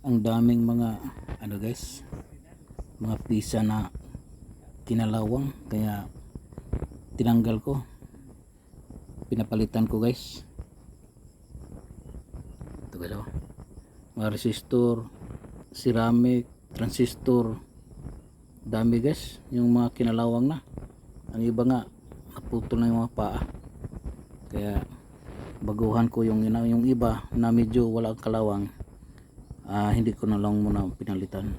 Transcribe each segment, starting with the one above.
Ang daming mga ano guys, mga pisa na kinalawang, kaya tinanggal ko, pinapalitan ko guys. Ito guys, oh. Mga resistor, ceramic, transistor, dami guys, yung mga kinalawang na. Ang iba nga naputol na yung mga paa, kaya baguhan ko yung iba na medyo wala kalawang. Hindi ko na lang muna pinalitan.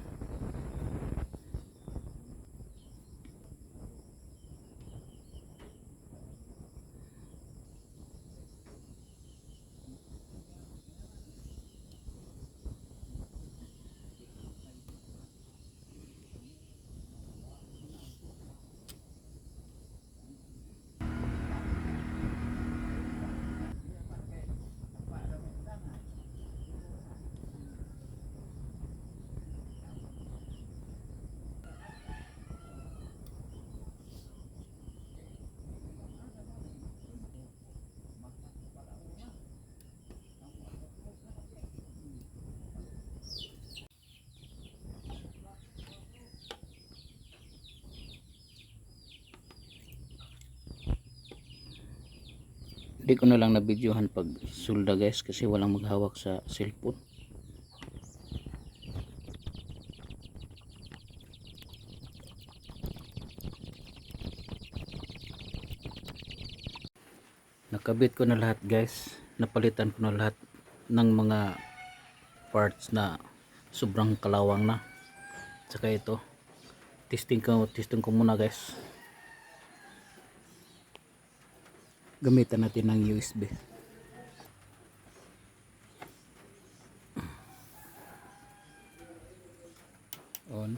Hindi ko na lang na-videohan pag sulda guys, kasi walang maghawak sa cellphone. Nakabit ko na lahat guys, napalitan ko na lahat ng mga parts na sobrang kalawang na. Saka ito, testing ko muna guys. Gamitan natin ng USB. On.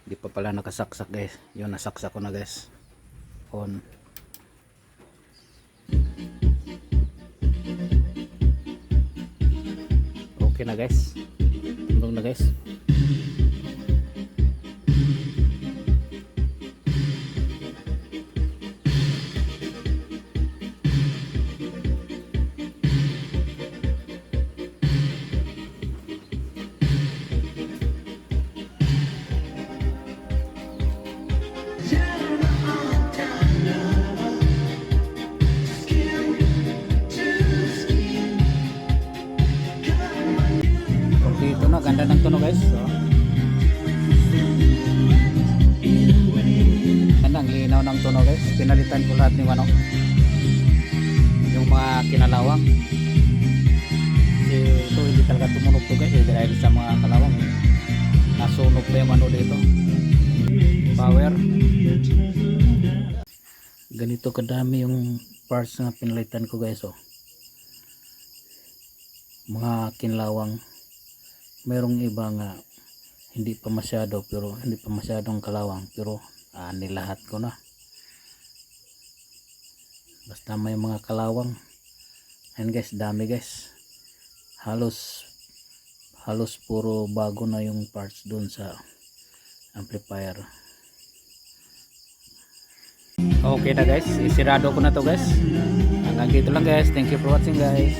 Di pa pala nakasaksak guys. Yun, nasaksak ko na guys. On. Okay na guys. Tulong na guys. Ito na, ganda ng tunog guys. So, gandang linaw ng tunog guys. Pinalitan ko lahat ng yung mga kinalawang. Kasi ito hindi talaga tumunog to guys, dahil sa mga kalawang nasunog pa yung dito, power. Ganito kadami yung parts na pinalitan ko guys. Oh, mga kinalawang. Merong iba nga hindi pa masyadong kalawang, pero nilahat ko na. Basta may mga kalawang. Ayan guys, dami guys. Halos puro bago na yung parts dun sa amplifier. Okay na guys, isirado ko na to guys. Hanggang dito lang guys. Thank you for watching guys.